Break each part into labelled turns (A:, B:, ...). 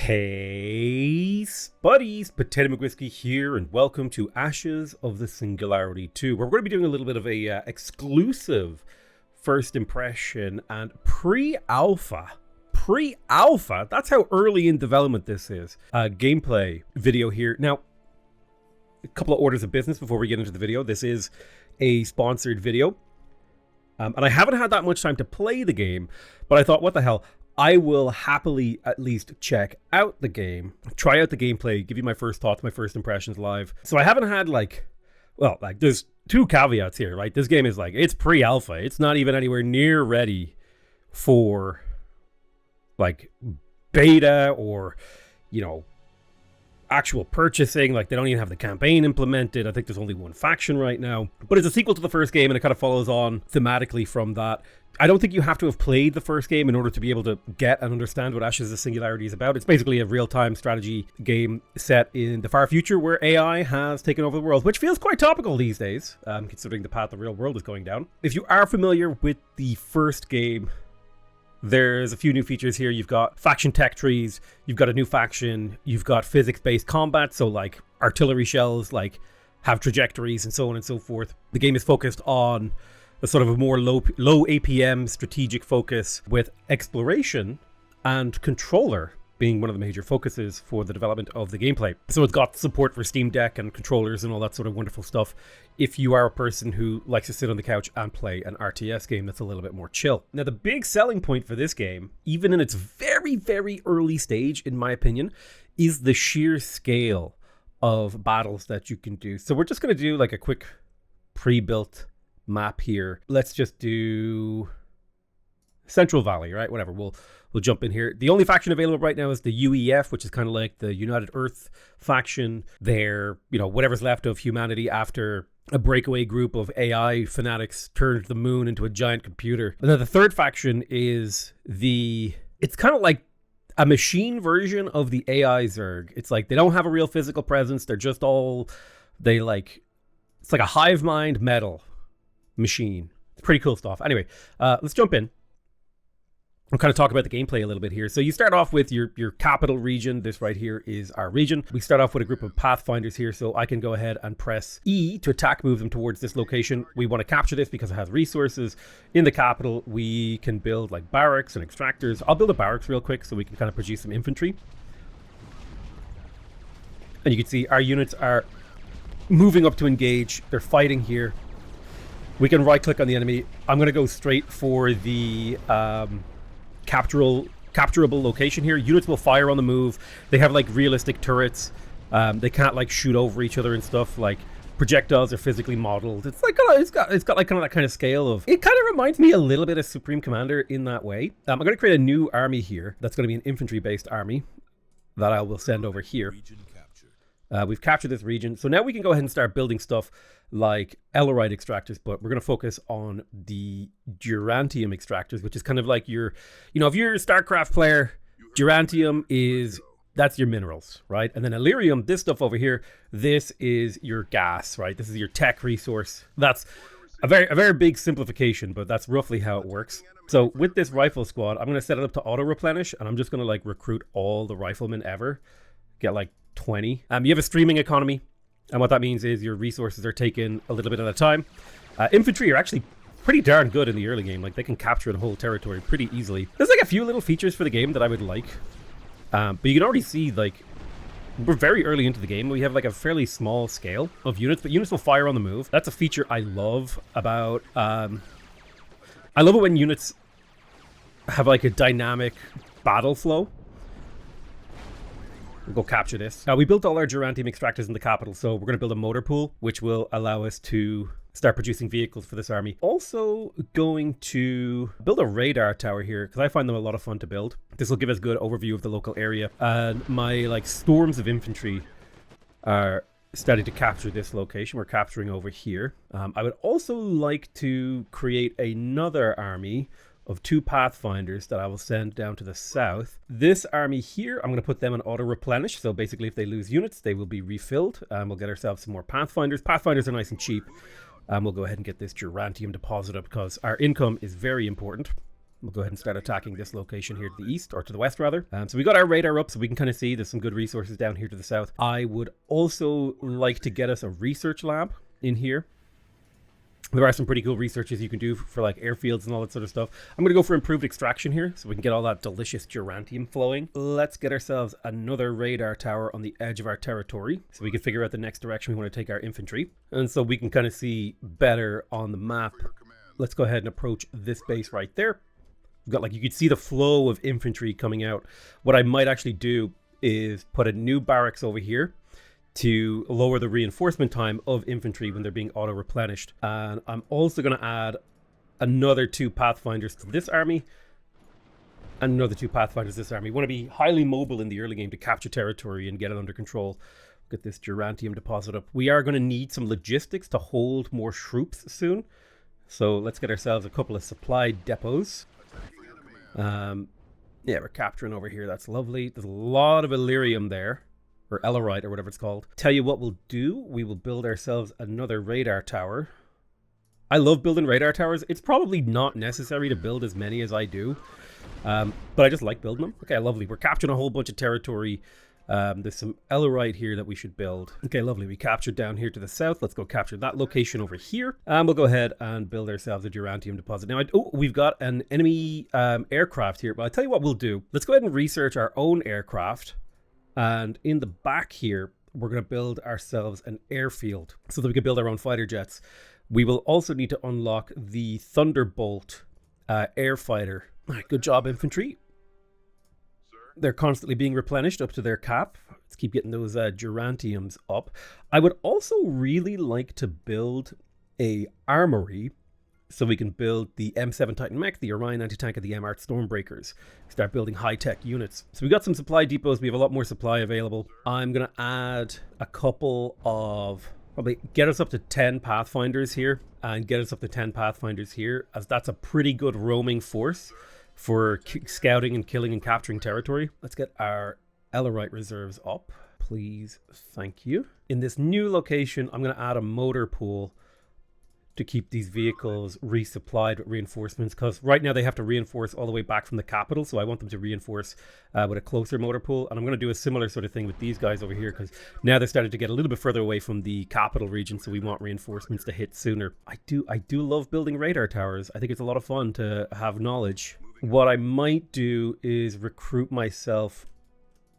A: Hey, buddies, Potato McWhiskey here, and welcome to Ashes of the Singularity 2, where we're going to be doing a little bit of a exclusive first impression and pre-alpha. Pre-alpha? That's how early in development this is. Gameplay video here. Now, a couple of orders of business before we get into the video. This is a sponsored video, and I haven't had that much time to play the game, but I thought, what the hell? I will happily at least check out the game, try out the gameplay, give you my first thoughts, my first impressions live. So I haven't had there's two caveats here, right? This game is it's pre-alpha. It's not even anywhere near ready for beta or, actual purchasing. They don't even have the campaign implemented. I think there's only one faction right now, but it's a sequel to the first game and it kind of follows on thematically from that. I don't think you have to have played the first game in order to be able to get and understand what Ashes of the Singularity is about. It's basically a real-time strategy game set in the far future where AI has taken over the world, which feels quite topical these days, considering the path the real world is going down. If you are familiar with the first game, there's a few new features here. You've got faction tech trees, you've got a new faction, you've got physics-based combat, so artillery shells have trajectories and so on and so forth. The game is focused on a sort of a more low APM strategic focus, with exploration and controller being one of the major focuses for the development of the gameplay. So it's got support for Steam Deck and controllers and all that sort of wonderful stuff if you are a person who likes to sit on the couch and play an RTS game that's a little bit more chill. Now, the big selling point for this game, even in its very, very early stage, in my opinion, is the sheer scale of battles that you can do. So we're just going to do a quick pre-built map here. Let's just do Central Valley, right? Whatever. We'll jump in here. The only faction available right now is the UEF, which is kind of like the United Earth faction. They're, whatever's left of humanity after a breakaway group of AI fanatics turned the moon into a giant computer. And then the third faction is it's kind of like a machine version of the AI Zerg. It's they don't have a real physical presence. They're just it's like a hive mind metal machine. It's pretty cool stuff. Anyway, let's jump in. I'll kind of talk about the gameplay a little bit here. So you start off with your capital region. This right here is our region. We start off with a group of pathfinders here, so I can go ahead and press E to attack, move them towards this location. We want to capture this because it has resources. In the capital, we can build barracks and extractors. I'll build a barracks real quick so we can kind of produce some infantry. And you can see our units are moving up to engage. They're fighting here. We can right-click on the enemy. I'm going to go straight for the capturable location here. Units will fire on the move. They have realistic turrets. They can't shoot over each other and stuff. Projectiles are physically modeled. It's got kind of that kind of scale of. It kind of reminds me a little bit of Supreme Commander in that way. I'm going to create a new army here. That's going to be an infantry-based army that I will send over here. We've captured this region. So now we can go ahead and start building stuff like Ellerite extractors, but we're going to focus on the Durantium extractors, which is kind of like your, if you're a StarCraft player, Durantium that's your minerals, right? And then Illyrium, this stuff over here, this is your gas, right? This is your tech resource. That's a very big simplification, but that's roughly how it works. So with this rifle squad, I'm going to set it up to auto-replenish, and I'm just going to recruit all the riflemen ever. Get 20. You have a streaming economy, and what that means is your resources are taken a little bit at a time. Infantry are actually pretty darn good in the early game. They can capture the whole territory pretty easily. There's a few little features for the game that I would like, but you can already see we're very early into the game. We have a fairly small scale of units, but units will fire on the move. That's a feature I love about. I love it when units have a dynamic battle flow. We'll go capture this. We built all our Durantium extractors in the capital, so we're going to build a motor pool, which will allow us to start producing vehicles for this army. Also going to build a radar tower here, because I find them a lot of fun to build. This will give us a good overview of the local area. And my storms of infantry are starting to capture this location. We're capturing over here. I would also like to create another army of 2 pathfinders that I will send down to the south. This army here, I'm going to put them on auto-replenish. So basically, if they lose units, they will be refilled. We'll get ourselves some more pathfinders. Pathfinders are nice and cheap. We'll go ahead and get this Durantium deposit up because our income is very important. We'll go ahead and start attacking this location here to the east, or to the west rather. So we got our radar up so we can kind of see there's some good resources down here to the south. I would also like to get us a research lab in here. There are some pretty cool researches you can do for like airfields and all that sort of stuff. I'm going to go for improved extraction here so we can get all that delicious gerantium flowing. Let's get ourselves another radar tower on the edge of our territory so we can figure out the next direction we want to take our infantry. And so we can kind of see better on the map. Let's go ahead and approach this base right there. We've got, like, you could see the flow of infantry coming out. What I might actually do is put a new barracks over here to lower the reinforcement time of infantry when they're being auto-replenished. And I'm also going to add another 2 pathfinders to this army and another 2 pathfinders to this army. We want to be highly mobile in the early game to capture territory and get it under control. Get this gerantium deposit up. We are going to need some logistics to hold more troops soon. So let's get ourselves a couple of supply depots. Yeah, we're capturing over here. That's lovely. There's a lot of Illyrium there, or Ellerite, or whatever it's called. Tell you what we'll do. We will build ourselves another radar tower. I love building radar towers. It's probably not necessary to build as many as I do, but I just like building them. Okay, lovely. We're capturing a whole bunch of territory. There's some Ellerite here that we should build. Okay, lovely. We captured down here to the south. Let's go capture that location over here. And we'll go ahead and build ourselves a gerantium deposit. Now, we've got an enemy aircraft here. But I'll tell you what we'll do. Let's go ahead and research our own aircraft. And in the back here, we're going to build ourselves an airfield so that we can build our own fighter jets. We will also need to unlock the Thunderbolt air fighter. All right, good job, infantry. They're constantly being replenished up to their cap. Let's keep getting those gerantiums up. I would also really like to build a armory so we can build the M7 Titan mech, the Orion anti-tank, and the M-Art Stormbreakers. Start building high-tech units. So we got some supply depots. We have a lot more supply available. I'm going to add a couple of... probably get us up to 10 Pathfinders here and get us up to 10 Pathfinders here, as that's a pretty good roaming force for scouting and killing and capturing territory. Let's get our Ellerite reserves up, please. Thank you. In this new location, I'm going to add a motor pool to keep these vehicles resupplied with reinforcements, because right now they have to reinforce all the way back from the capital, so I want them to reinforce with a closer motor pool. And I'm going to do a similar sort of thing with these guys over here, because now they're starting to get a little bit further away from the capital region, so we want reinforcements to hit sooner. I do love building radar towers. I think it's a lot of fun to have knowledge. What I might do is recruit myself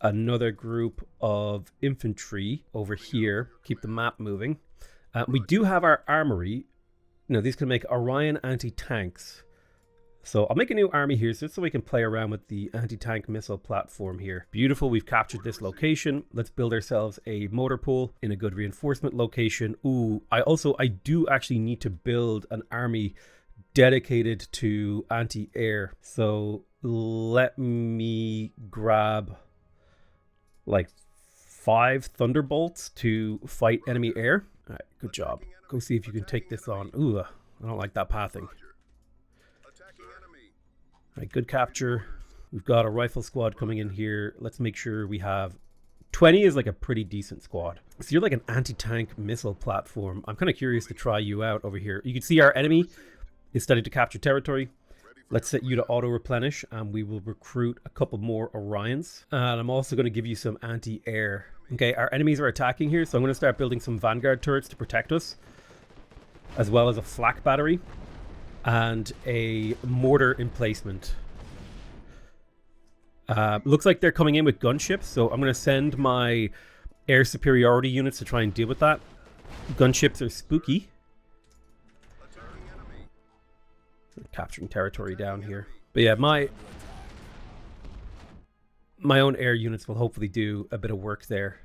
A: another group of infantry over here, keep the map moving. We do have our armory. Now, these can make Orion anti-tanks. So I'll make a new army here just so we can play around with the anti-tank missile platform here. Beautiful, we've captured this location. Let's build ourselves a motor pool in a good reinforcement location. Ooh, I do actually need to build an army dedicated to anti-air. So let me grab like 5 Thunderbolts to fight enemy air. All right, good job. Go see if you can take this on. Ooh, I don't like that pathing. All right, good capture. We've got a rifle squad coming in here. Let's make sure we have 20 is like a pretty decent squad. So you're like an anti-tank missile platform. I'm kind of curious to try you out over here. You can see our enemy is starting to capture territory. Let's set you to auto-replenish, and we will recruit a couple more Orions. And I'm also going to give you some anti-air. Okay, our enemies are attacking here, so I'm going to start building some Vanguard turrets to protect us, as well as a flak battery and a mortar emplacement. Looks like they're coming in with gunships, so I'm going to send my air superiority units to try and deal with that. Gunships are spooky. Capturing territory down here. But yeah, my own air units will hopefully do a bit of work there.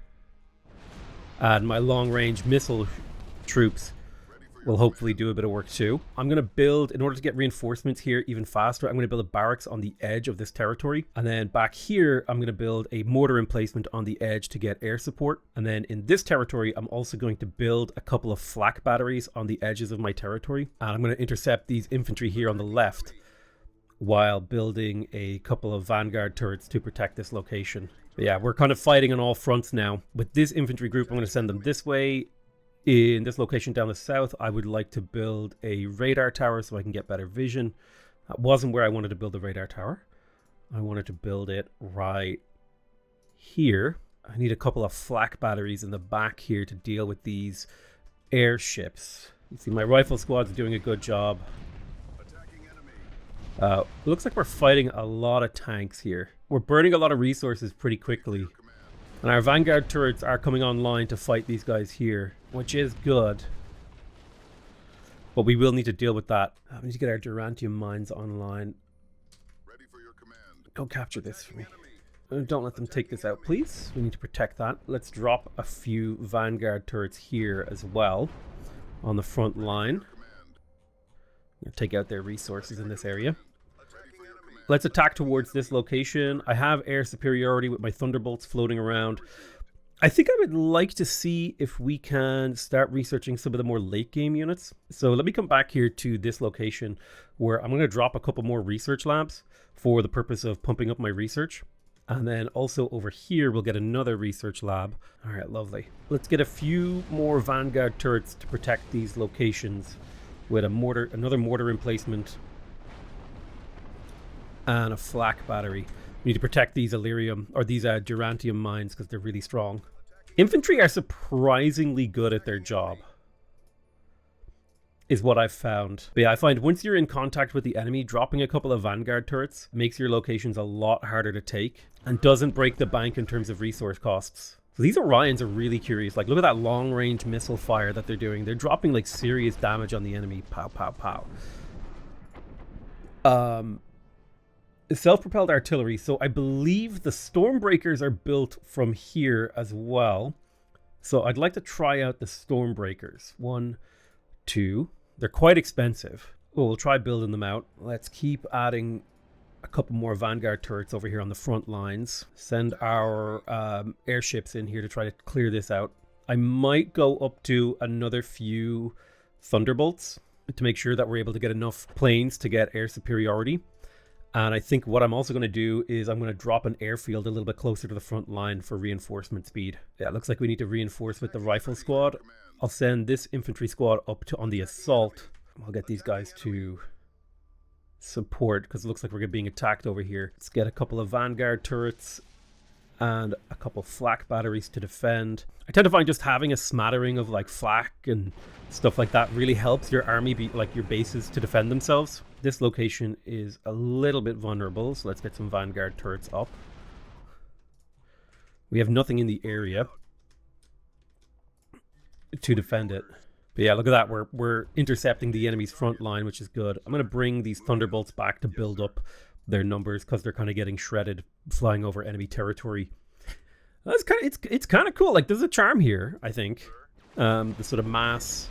A: And my long-range missile troops will hopefully do a bit of work too. I'm going to build, in order to get reinforcements here even faster, I'm going to build a barracks on the edge of this territory. And then back here, I'm going to build a mortar emplacement on the edge to get air support. And then in this territory, I'm also going to build a couple of flak batteries on the edges of my territory. And I'm going to intercept these infantry here on the left while building a couple of Vanguard turrets to protect this location. But yeah, we're kind of fighting on all fronts now. With this infantry group, I'm going to send them this way. In this location down the south, I would like to build a radar tower so I can get better vision. That wasn't where I wanted to build the radar tower. I wanted to build it right here. I need a couple of flak batteries in the back here to deal with these airships. You see, my rifle squad's doing a good job. Looks like we're fighting a lot of tanks here. We're burning a lot of resources pretty quickly. And our Vanguard turrets are coming online to fight these guys here, which is good. But we will need to deal with that. We need to get our Durantium mines online. Go capture this for me. Don't let them take this out, please. We need to protect that. Let's drop a few Vanguard turrets here as well on the front line. Take out their resources in this area. Let's attack towards this location. I have air superiority with my Thunderbolts floating around. I think I would like to see if we can start researching some of the more late game units. So let me come back here to this location where I'm going to drop a couple more research labs for the purpose of pumping up my research. And then also over here, we'll get another research lab. All right, lovely. Let's get a few more Vanguard turrets to protect these locations with a mortar, another mortar emplacement, and a flak battery. We need to protect these Illyrium, or these Durantium mines, because they're really strong. Infantry are surprisingly good at their job, is what I've found. But yeah, I find once you're in contact with the enemy, dropping a couple of Vanguard turrets makes your locations a lot harder to take and doesn't break the bank in terms of resource costs. So these Orions are really curious. Like, look at that long-range missile fire that they're doing. They're dropping, like, serious damage on the enemy. Pow, pow, pow. Self-propelled artillery. So I believe the Stormbreakers are built from here as well. So I'd like to try out the Stormbreakers. 1, 2. They're quite expensive. Well, we'll try building them out. Let's keep adding a couple more Vanguard turrets over here on the front lines. Send our airships in here to try to clear this out. I might go up to another few Thunderbolts to make sure that we're able to get enough planes to get air superiority. And I think what I'm also going to do is I'm going to drop an airfield a little bit closer to the front line for reinforcement speed. Yeah, it looks like we need to reinforce with the rifle squad. I'll send this infantry squad up to on the assault. I'll get these guys to support because it looks like we're being attacked over here. Let's get a couple of Vanguard turrets and a couple flak batteries to defend. I tend to find just having a smattering of like flak and stuff like that really helps your army be like your bases to defend themselves. This location is a little bit vulnerable, so let's get some Vanguard turrets up. We have nothing in the area to defend it. But yeah, look at that. We're intercepting the enemy's front line, which is good. I'm going to bring these Thunderbolts back to build up their numbers because they're kind of getting shredded flying over enemy territory. That's kind of it's kind of cool. Like, there's a charm here, I think. The sort of mass,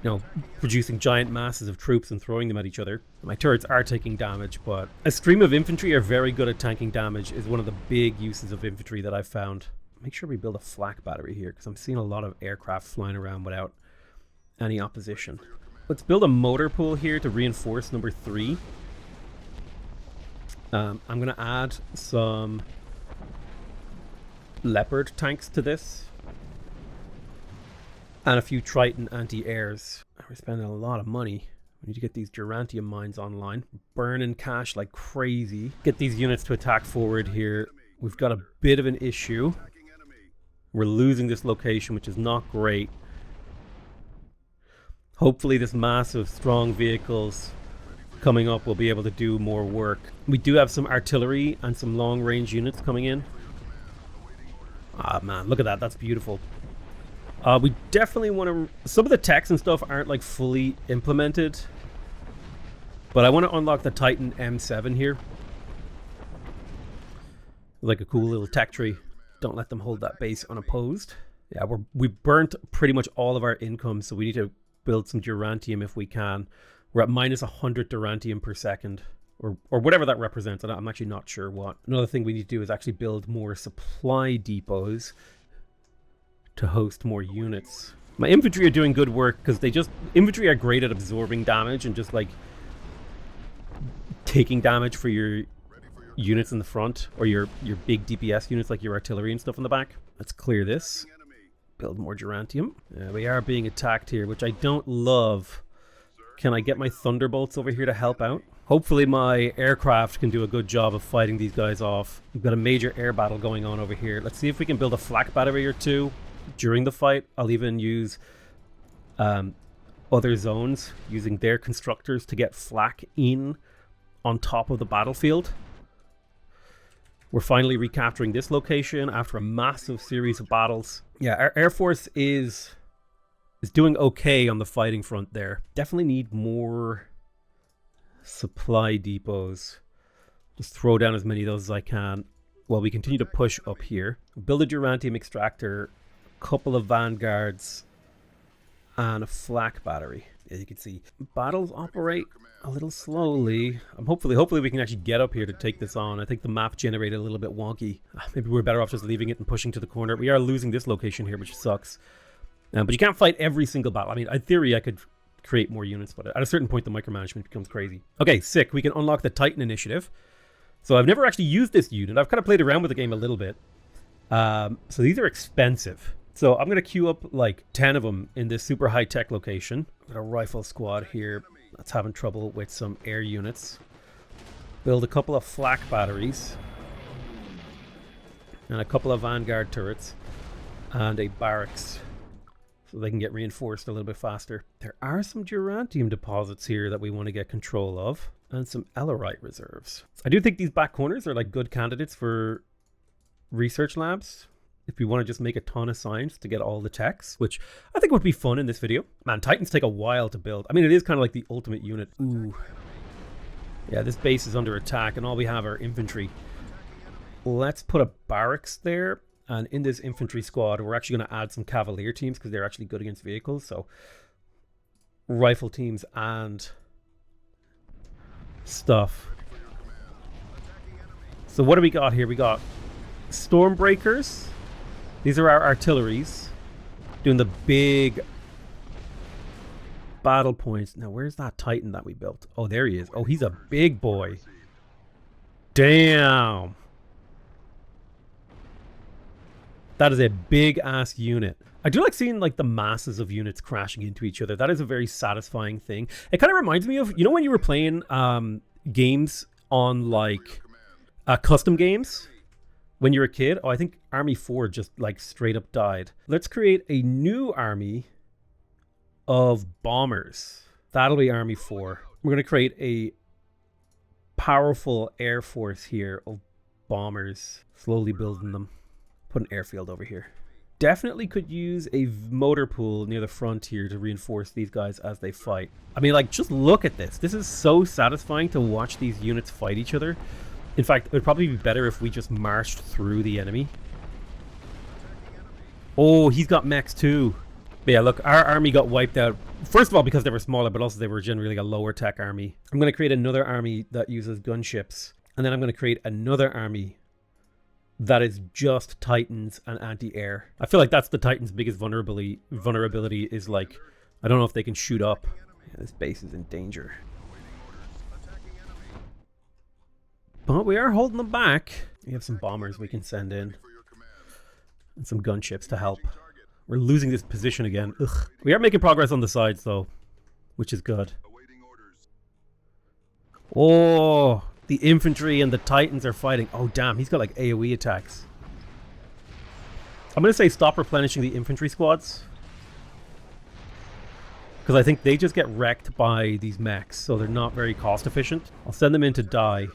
A: you know, producing giant masses of troops and throwing them at each other. My turrets are taking damage, but a stream of infantry are very good at tanking damage. Is one of the big uses of infantry that I've found. Make sure we build a flak battery here because I'm seeing a lot of aircraft flying around without any opposition. Let's build a motor pool here to reinforce number 3. I'm going to add some Leopard tanks to this and a few Triton anti-airs. We're spending a lot of money. We need to get these Durantium mines online. Burning cash like crazy. Get these units to attack forward here. We've got a bit of an issue. We're losing this location, which is not great. Hopefully this massive, strong vehicles coming up will be able to do more work. We do have some artillery and some long-range units coming in. Ah, man, look at that. That's beautiful. We definitely want to... Some of the techs and stuff aren't, like, fully implemented. But I want to unlock the Titan M7 here. Like a cool little tech tree. Don't let them hold that base unopposed. Yeah, we burnt pretty much all of our income, so we need to build some Durantium if we can. We're at minus 100 Durantium per second, or whatever that represents. I'm actually not sure what. Another thing we need to do is actually build more supply depots to host more units. My infantry are doing good work because infantry are great at absorbing damage and just like taking damage for your units in the front, or your big DPS units like your artillery and stuff in the back. Let's clear this. Build more Durantium. We are being attacked here, which I don't love. Can I get my Thunderbolts over here to help out? Hopefully my aircraft can do a good job of fighting these guys off. We've got a major air battle going on over here. Let's see if we can build a flak battery or two during the fight. I'll even use other zones using their constructors to get flak in on top of the battlefield. We're finally recapturing this location after a massive series of battles. Yeah, our Air Force is doing okay on the fighting front there. Definitely need more supply depots. Just throw down as many of those as I can while we continue to push up here. Build a Durantanium extractor, a couple of vanguards, and a flak battery. As you can see, battles operate a little slowly. Hopefully we can actually get up here to take this on. I think the map generated a little bit wonky. Maybe we're better off just leaving it and pushing to the corner. We are losing this location here, which sucks. But you can't fight every single battle. I mean, in theory, I could create more units, but at a certain point, the micromanagement becomes crazy. Okay, sick. We can unlock the Titan Initiative. So I've never actually used this unit. I've kind of played around with the game a little bit. So these are expensive. So I'm going to queue up like 10 of them in this super high-tech location. Got a rifle squad here that's having trouble with some air units. Build a couple of flak batteries. And a couple of vanguard turrets. And a barracks, so they can get reinforced a little bit faster. There are some Durantanium deposits here that we want to get control of. And some Ellerite reserves. I do think these back corners are like good candidates for research labs. If we want to just make a ton of science to get all the techs, which I think would be fun in this video. Man, Titans take a while to build. I mean, it is kind of like the ultimate unit. Ooh. Yeah, this base is under attack and all we have are infantry. Let's put a barracks there. And in this infantry squad, we're actually going to add some cavalier teams because they're actually good against vehicles. So rifle teams and stuff. So what do we got here? We got Stormbreakers. These are our artilleries doing the big battle points. Now, where's that Titan that we built? Oh, there he is. Oh, he's a big boy. Damn. That is a big-ass unit. I do like seeing like the masses of units crashing into each other. That is a very satisfying thing. It kind of reminds me of, you know, when you were playing games on like custom games when you were a kid? Oh, I think Army 4 just like straight up died. Let's create a new army of bombers. That'll be Army 4. We're going to create a powerful air force here of bombers. Slowly building them. Put an airfield over here. Definitely could use a motor pool near the front here to reinforce these guys as they fight. I mean, like, just look at this. This is so satisfying to watch these units fight each other. In fact, it would probably be better if we just marched through the enemy. Oh, he's got mechs too. But yeah, look, our army got wiped out. First of all, because they were smaller, but also they were generally a lower tech army. I'm going to create another army that uses gunships. And then I'm going to create another army that is just Titans and anti-air. I feel like that's the Titans' biggest vulnerability is like, I don't know if they can shoot up. Yeah, this base is in danger. But we are holding them back. We have some bombers we can send in. And some gunships to help. We're losing this position again. Ugh. We are making progress on the sides though, which is good. Oh, the infantry and the Titans are fighting. Oh, damn. He's got like AoE attacks. I'm going to say stop replenishing the infantry squads. Because I think they just get wrecked by these mechs. So they're not very cost efficient. I'll send them in to die.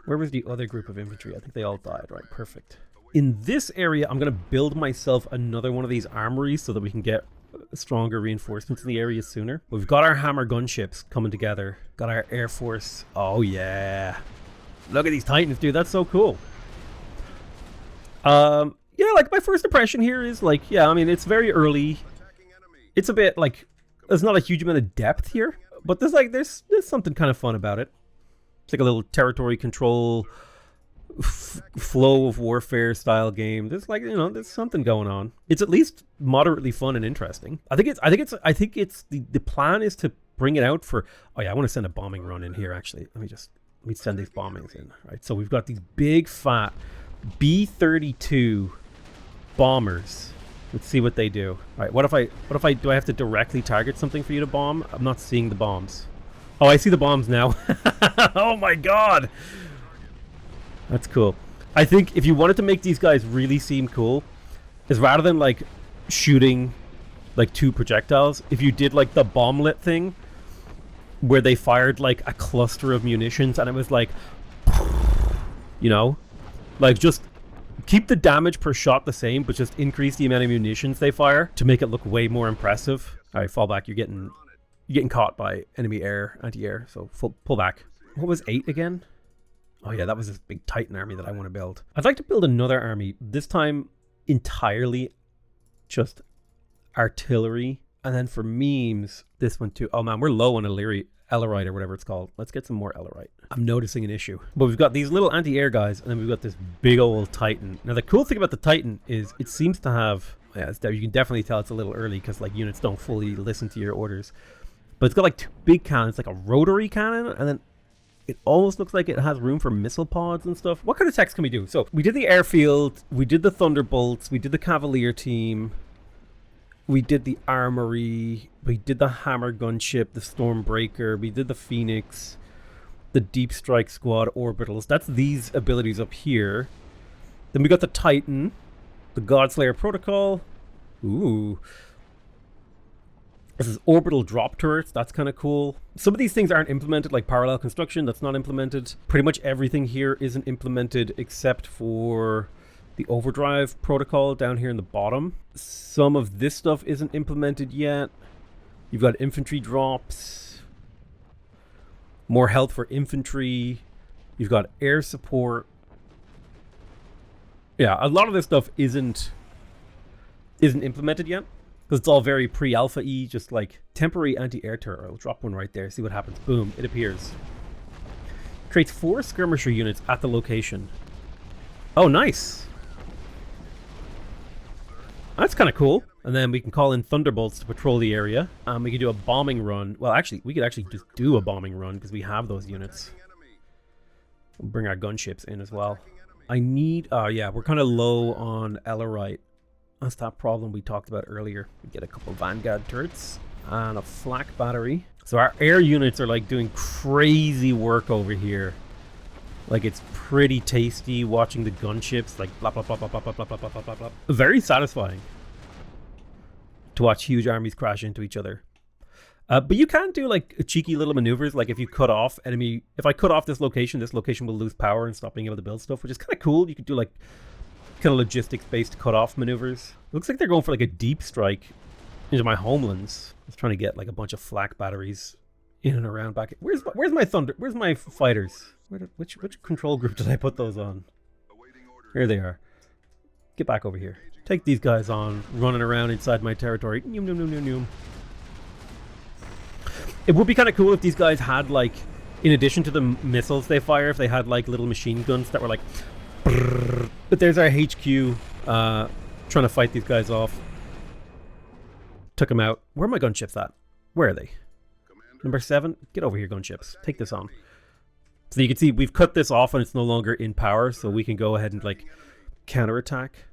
A: Where was the other group of infantry? I think they all died. Right, perfect. In this area, I'm going to build myself another one of these armories so that we can get stronger reinforcements in the area sooner. We've got our hammer gunships coming together. Got our air force. Oh yeah. Look at these Titans, dude. That's so cool. Yeah, like my first impression here is like, yeah, I mean, it's very early. It's a bit like, there's not a huge amount of depth here, but there's something kind of fun about it. It's like a little territory control flow of warfare style game. There's like, you know, there's something going on. It's at least moderately fun and interesting. I think it's the plan is to bring it out for, oh yeah, I want to send a bombing run in here actually. Let me send these bombings in, right? So we've got these big fat B-32 bombers Let's see what they do. All right, what if I do I have to directly target something for you to bomb? I'm not seeing the bombs. Oh, I see the bombs now. Oh my god. That's cool. I think if you wanted to make these guys really seem cool, is rather than like shooting like 2 projectiles, if you did like the bomblet thing where they fired like a cluster of munitions and it was like, you know, like just keep the damage per shot the same, but just increase the amount of munitions they fire to make it look way more impressive. All right, fall back. You're getting caught by enemy anti-air. So pull back. What was 8 again? Oh yeah, that was this big Titan army that I want to build. I'd like to build another army, this time entirely just artillery. And then for memes, this one too. Oh man, we're low on Ellerite or whatever it's called. Let's get some more Ellerite. I'm noticing an issue. But we've got these little anti-air guys, and then we've got this big old Titan. Now the cool thing about the Titan is it seems to have, yeah, you can definitely tell it's a little early because like units don't fully listen to your orders. But it's got like 2 big cannons, like a rotary cannon, and then it almost looks like it has room for missile pods and stuff. What kind of techs can we do? So we did the airfield, we did the Thunderbolts, we did the Cavalier team, we did the armory, we did the hammer gunship, the Stormbreaker, we did the Phoenix, the Deep Strike Squad orbitals. That's these abilities up here. Then we got the Titan, the Godslayer Protocol. Ooh. This is orbital drop turrets. That's kind of cool. Some of these things aren't implemented, like parallel construction. That's not implemented. Pretty much everything here isn't implemented except for the overdrive protocol down here in the bottom. Some of this stuff isn't implemented yet. You've got infantry drops, more health for infantry. You've got air support. Yeah, a lot of this stuff isn't implemented yet because it's all very pre-alpha-y, just like temporary anti-air turret. I'll drop one right there, see what happens. Boom, it appears. Creates 4 skirmisher units at the location. Oh, nice. That's kind of cool. And then we can call in Thunderbolts to patrol the area. We can do a bombing run. Well, actually, we could actually just do a bombing run because we have those units. We'll bring our gunships in as well. I need... yeah, we're kind of low on Ellerite. That's that problem we talked about earlier. We get a couple of Vanguard turrets and a flak battery. So our air units are like doing crazy work over here. Like it's pretty tasty watching the gunships like blah blah blah blah blah blah blah blah blah blah blah. Very satisfying to watch huge armies crash into each other. But you can do like cheeky little maneuvers, like if you cut off enemy, if I cut off this location will lose power and stop being able to build stuff, which is kind of cool. You could do like kind of logistics based cut off maneuvers. It looks like they're going for like a deep strike into my homelands. I was trying to get like a bunch of flak batteries in and around back. Where's my fighters? Which control group did I put those on? Here they are. Get back over here. Take these guys on, running around inside my territory. It would be kind of cool if these guys had like, in addition to the missiles they fire, if they had like little machine guns that were like... But there's our HQ trying to fight these guys off. Took them out. Where are my gunships at? Where are they? Number 7? Get over here, gunships. Take this on. So you can see we've cut this off and it's no longer in power, so we can go ahead and like counterattack.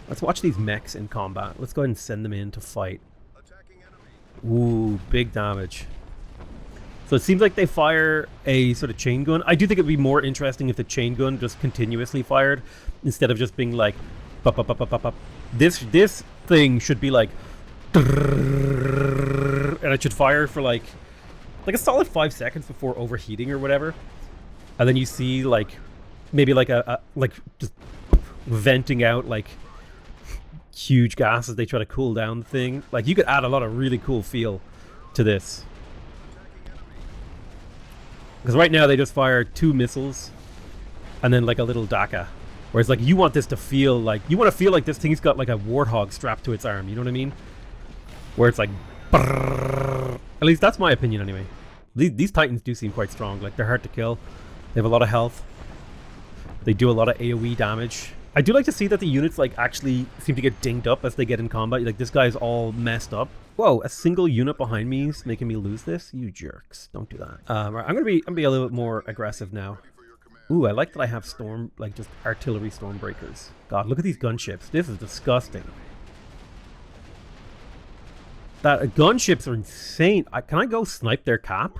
A: Let's watch these mechs in combat. Let's go ahead and send them in to fight. Ooh, big damage. So it seems like they fire a sort of chain gun. I do think it would be more interesting if the chain gun just continuously fired instead of just being like pop, pop, pop, pop, pop. This thing should be like and it should fire for like a solid 5 seconds before overheating or whatever. And then you see like maybe like a just venting out like huge gas as they try to cool down the thing. Like you could add a lot of really cool feel to this. Because right now they just fire 2 missiles and then like a little DACA. Whereas like you want this to feel like, you want to feel like this thing's got like a warthog strapped to its arm, you know what I mean? Where it's like, brrr. At least that's my opinion anyway. These Titans do seem quite strong, like they're hard to kill. They have a lot of health. They do a lot of AoE damage. I do like to see that the units like actually seem to get dinged up as they get in combat. Like this guy's all messed up. Whoa, a single unit behind me is making me lose this? You jerks. Don't do that. Right, I'm gonna be a little bit more aggressive now. Ooh, I like that I have storm, like just artillery stormbreakers. God, look at these gunships. This is disgusting. That gunships are insane. Can I go snipe their cap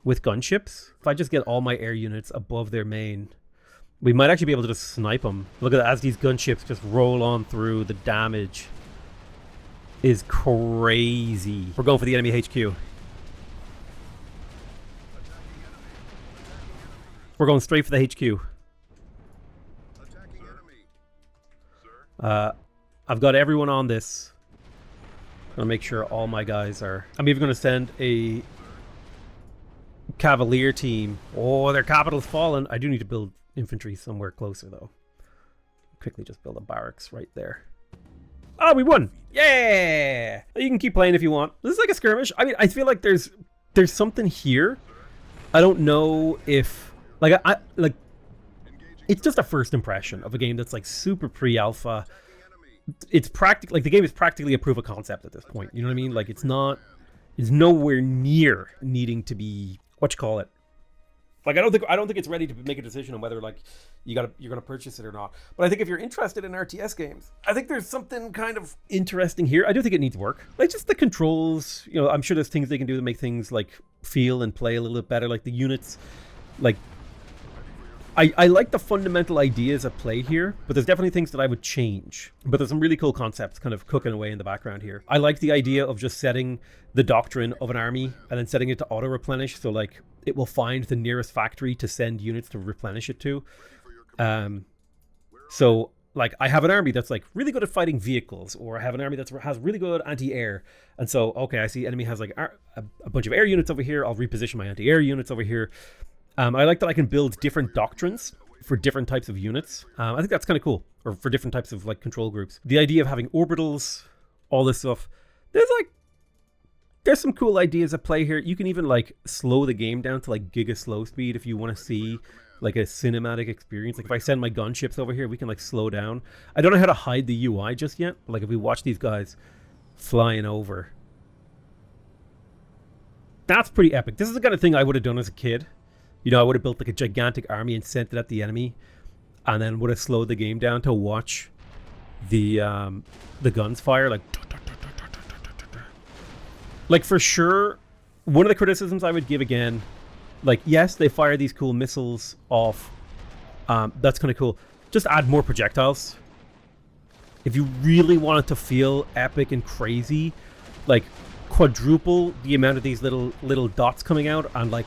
A: with gunships? If I just get all my air units above their main, we might actually be able to just snipe them. Look at that, as these gunships just roll on through. The damage is crazy. We're going for the enemy HQ. We're going straight for the HQ. I've got everyone on this. I'm gonna make sure all my guys are. I'm even gonna send a cavalier team. Oh, their capital's fallen. I do need to build infantry somewhere closer though. Quickly just build a barracks right there. Oh, we won! Yeah! You can keep playing if you want. This is like a skirmish. I mean, I feel like there's something here. I don't know if I like. It's just a first impression of a game that's like super pre-alpha. It's practically like the game is practically a proof of concept at this point. You know what I mean? Like it's nowhere near needing to be what you call it. Like I don't think it's ready to make a decision on whether like you're gonna purchase it or not. But I think if you're interested in RTS games, I think there's something kind of interesting here. I do think it needs work. Like just the controls. You know, I'm sure there's things they can do to make things like feel and play a little bit better. Like the units, like. I like the fundamental ideas at play here, but there's definitely things that I would change. But there's some really cool concepts kind of cooking away in the background here. I like the idea of just setting the doctrine of an army and then setting it to auto-replenish. So like it will find the nearest factory to send units to replenish it to. So like I have an army that's like really good at fighting vehicles, or I have an army that has really good anti-air. And so, okay, I see enemy has like a bunch of air units over here. I'll reposition my anti-air units over here. I like that I can build different doctrines for different types of units. I think that's kind of cool, or for different types of like control groups. The idea of having orbitals, all this stuff. There's some cool ideas at play here. You can even like slow the game down to like giga slow speed if you want to see like a cinematic experience. Like if I send my gunships over here, we can like slow down. I don't know how to hide the UI just yet, but like if we watch these guys flying over, that's pretty epic. This is the kind of thing I would have done as a kid. You know, I would have built like a gigantic army and sent it at the enemy, and then would have slowed the game down to watch the guns fire. Like for sure, one of the criticisms I would give again, like yes, they fire these cool missiles off. That's kind of cool. Just add more projectiles. If you really want it to feel epic and crazy, like quadruple the amount of these little dots coming out and like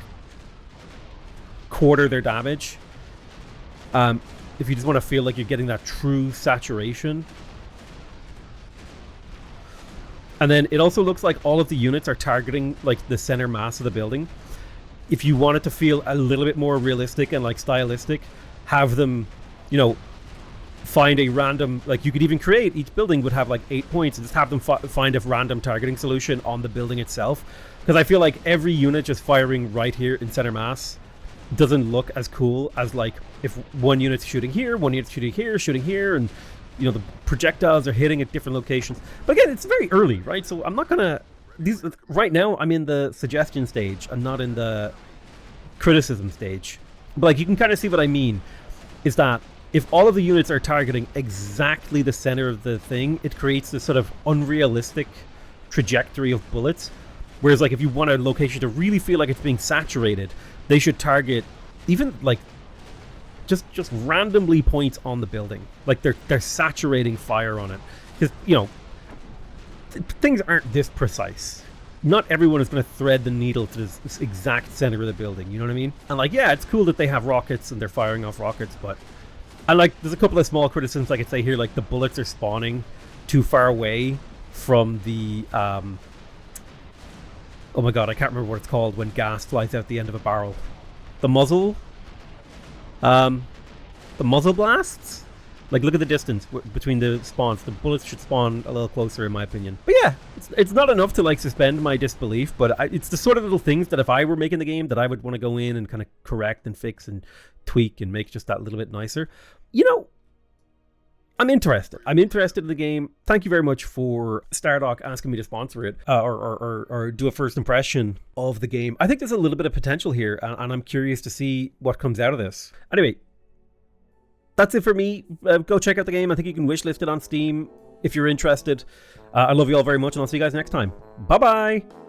A: quarter their damage. If you just want to feel like you're getting that true saturation. And then it also looks like all of the units are targeting like the center mass of the building. If you want it to feel a little bit more realistic and like stylistic, have them, you know, find a random, like you could even create, each building would have like 8 points and just have them find a random targeting solution on the building itself. Because I feel like every unit just firing right here in center mass doesn't look as cool as like if one unit's shooting here, one unit's shooting here, and you know the projectiles are hitting at different locations. But again, it's very early, right? So I'm not gonna right now. I'm in the suggestion stage. I'm not in the criticism stage. But like you can kind of see what I mean. Is that if all of the units are targeting exactly the center of the thing, it creates this sort of unrealistic trajectory of bullets. Whereas like if you want a location to really feel like it's being saturated, they should target even like just randomly points on the building. Like they're saturating fire on it. Because, you know, things aren't this precise. Not everyone is going to thread the needle to this exact center of the building. You know what I mean? And like, yeah, it's cool that they have rockets and they're firing off rockets, but I like, there's a couple of small criticisms I could say here. Like the bullets are spawning too far away from the, oh my god, I can't remember what it's called when gas flies out the end of a barrel. The muzzle? The muzzle blasts? Like, look at the distance between the spawns. The bullets should spawn a little closer, in my opinion. But yeah, it's not enough to, like, suspend my disbelief, but it's the sort of little things that if I were making the game that I would want to go in and kind of correct and fix and tweak and make just that little bit nicer. You know, I'm interested. I'm interested in the game. Thank you very much for Stardock asking me to sponsor it or do a first impression of the game. I think there's a little bit of potential here, and I'm curious to see what comes out of this. Anyway, that's it for me. Go check out the game. I think you can wishlist it on Steam if you're interested. I love you all very much, and I'll see you guys next time. Bye-bye.